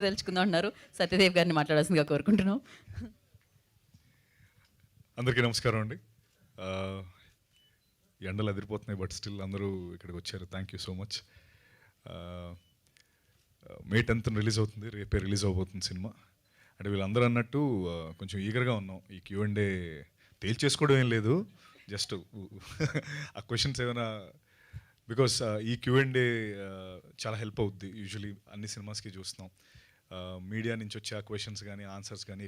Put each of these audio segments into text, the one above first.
తెలుసుకుందాం అంటున్నారు. సత్యదేవ్ గారిని మాట్లాడాల్సిందిగా కోరుకుంటున్నాం. అందరికీ నమస్కారం అండి. ఎండలు అదిరిపోతున్నాయి, బట్ స్టిల్ అందరూ ఇక్కడికి వచ్చారు. Thank you so much. May 10th release అవుతుంది, రేపే రిలీజ్ అవబోతుంది సినిమా. అంటే వీళ్ళందరూ అన్నట్టు కొంచెం ఈగర్గా ఉన్నాం. ఈ Q&A తేల్చేసుకోవడం ఏం లేదు, జస్ట్ ఆ క్వశ్చన్స్ ఏమైనా, బికాస్ ఈ Q&A చాలా హెల్ప్ అవుద్ది. యూజువలీ అన్ని సినిమాస్కి చూస్తున్నాం, మీడియా నుంచి వచ్చే ఆ క్వశ్చన్స్ కానీ ఆన్సర్స్ కానీ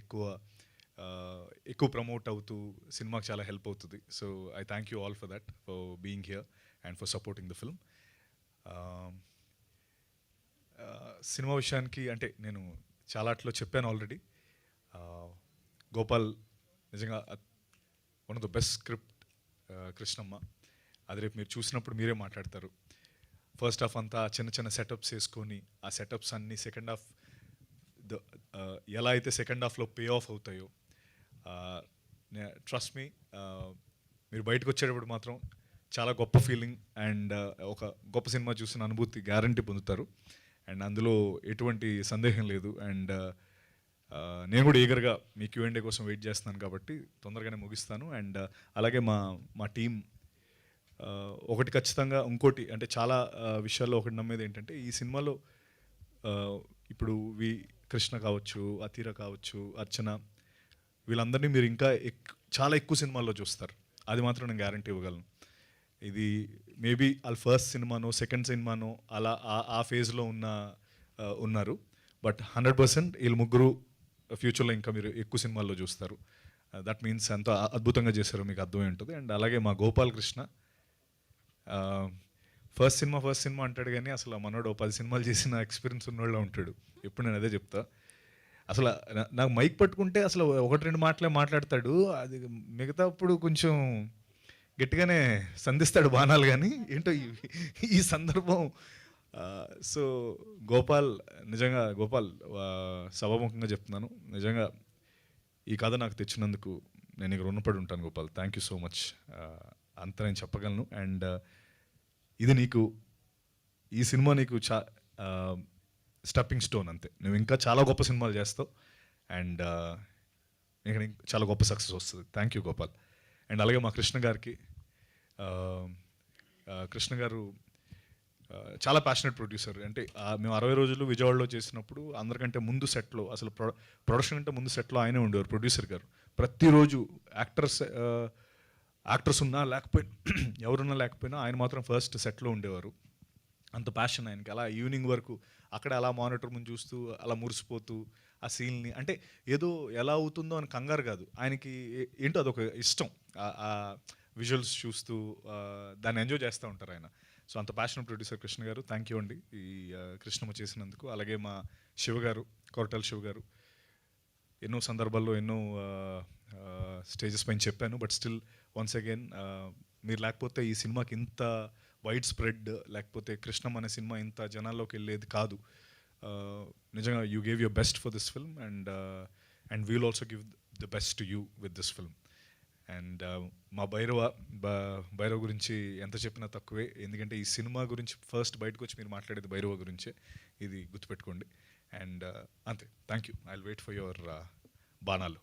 ఎక్కువ ప్రమోట్ అవుతూ సినిమాకి చాలా హెల్ప్ అవుతుంది. So I thank you all for that, for being here and for supporting the film. Cinema విషయానికి అంటే నేను చాలాట్లో చెప్పాను ఆల్రెడీ. గోపాల్ నిజంగా one of the best script, Krishnamma. అది రేపు మీరు చూసినప్పుడు మీరే మాట్లాడతారు. ఫస్ట్ హాఫ్ అంతా చిన్న చిన్న సెటప్స్ వేసుకొని ఆ సెటప్స్ అన్నీ సెకండ్ హాఫ్ ఎలా అయితే సెకండ్ హాఫ్లో పే ఆఫ్ అవుతాయో, ట్రస్ట్ మీ, మీరు బయటకు వచ్చేటప్పుడు మాత్రం చాలా గొప్ప ఫీలింగ్ అండ్ ఒక గొప్ప సినిమా చూసిన అనుభూతి గ్యారంటీ పొందుతారు. అండ్ అందులో ఎటువంటి సందేహం లేదు. అండ్ నేను కూడా ఈగర్గా మీ Q&A కోసం వెయిట్ చేస్తున్నాను కాబట్టి తొందరగానే ముగిస్తాను. అండ్ అలాగే మా టీం ఒకటి ఖచ్చితంగా, ఇంకోటి అంటే చాలా విషయాల్లో ఒకటి నమ్మేది ఏంటంటే, ఈ సినిమాలో ఇప్పుడు కృష్ణ కావచ్చు, అతీర కావచ్చు, అర్చన, వీళ్ళందరినీ మీరు ఇంకా చాలా ఎక్కువ సినిమాల్లో చూస్తారు. అది మాత్రం నేను గ్యారంటీ ఇవ్వగలను. ఇది మేబీ వాళ్ళ ఫస్ట్ సినిమానో సెకండ్ సినిమానో అలా ఆ ఫేజ్లో ఉన్నారు. బట్ 100% వీళ్ళు ముగ్గురు ఫ్యూచర్లో ఇంకా మీరు ఎక్కువ సినిమాల్లో చూస్తారు. దట్ మీన్స్ ఎంతో అద్భుతంగా చేశారు, మీకు అర్థమై ఉంటుంది. అండ్ అలాగే మా గోపాల్ కృష్ణ ఫస్ట్ సినిమా అంటాడు కానీ అసలు మనోడు 10 సినిమాలు చేసిన ఎక్స్పీరియన్స్ ఉన్నోళ్ళ ఉంటాడు. ఎప్పుడు నేను అదే చెప్తా. అసలు నాకు మైక్ పట్టుకుంటే అసలు 1-2 మాటలే మాట్లాడతాడు. అది మిగతా అప్పుడు కొంచెం గట్టిగానే సంధిస్తాడు బాణాలు. కానీ ఏంటో ఈ సందర్భం. సో గోపాల్, నిజంగా గోపాల్, సభాముఖంగా చెప్తున్నాను, నిజంగా ఈ కథ నాకు తెచ్చినందుకు నేను ఇక రుణపడి ఉంటాను Gopal. Thank you so much. అంత నేను చెప్పగలను. అండ్ ఇది ఈ సినిమా నీకు స్టెప్పింగ్ స్టోన్ అంతే. నువ్వు ఇంకా చాలా గొప్ప సినిమాలు చేస్తావు అండ్ నీకు చాలా గొప్ప సక్సెస్ వస్తుంది. Thank you Gopal. అండ్ అలాగే మా కృష్ణ గారికి, కృష్ణ గారు చాలా ప్యాషనెట్ ప్రొడ్యూసర్. అంటే మేము 60 రోజులు విజయవాడలో చేసినప్పుడు అందరికంటే ముందు సెట్లో, అసలు ప్రొడక్షన్ అంటే ముందు సెట్లో ఆయనే ఉండేవారు, ప్రొడ్యూసర్ గారు. ప్రతిరోజు యాక్టర్స్ ఉన్నా లేకపోయినా, ఎవరున్నా లేకపోయినా ఆయన మాత్రం ఫస్ట్ సెట్లో ఉండేవారు. అంత ప్యాషన్ ఆయనకి. అలా ఈవినింగ్ వరకు అక్కడ అలా మానిటర్ ముందు చూస్తూ అలా మురిసిపోతూ ఆ సీన్ని, అంటే ఏదో ఎలా అవుతుందో అని కంగారు కాదు, ఆయనకి ఏంటో అదొక ఇష్టం. ఆ విజువల్స్ చూస్తూ దాన్ని ఎంజాయ్ చేస్తూ ఉంటారు ఆయన. సో అంత ప్యాషన్ ప్రొడ్యూసర్ కృష్ణ గారు. థ్యాంక్ యూ అండి ఈ కృష్ణమ్మ చేసినందుకు. అలాగే మా శివ గారు, కొరటాల శివ గారు, ఎన్నో సందర్భాల్లో ఎన్నో స్టేజెస్ పైన చెప్పాను. బట్ స్టిల్ వన్స్ అగైన్, మీరు లేకపోతే ఈ సినిమాకి ఇంత వైడ్ స్ప్రెడ్, లేకపోతే కృష్ణమ్మ అనే సినిమా ఇంత జనాల్లోకి వెళ్ళేది కాదు. నిజంగా you gave your best for this film and we will also give the best to you with this film. And మా భైరవ గురించి ఎంత చెప్పినా తక్కువే. ఎందుకంటే ఈ సినిమా గురించి ఫస్ట్ బయటకు వచ్చి మీరు మాట్లాడేది భైరవ గురించే, ఇది గుర్తుపెట్టుకోండి. అండ్ అంతే. Thank you. I will wait for your బాణాలు.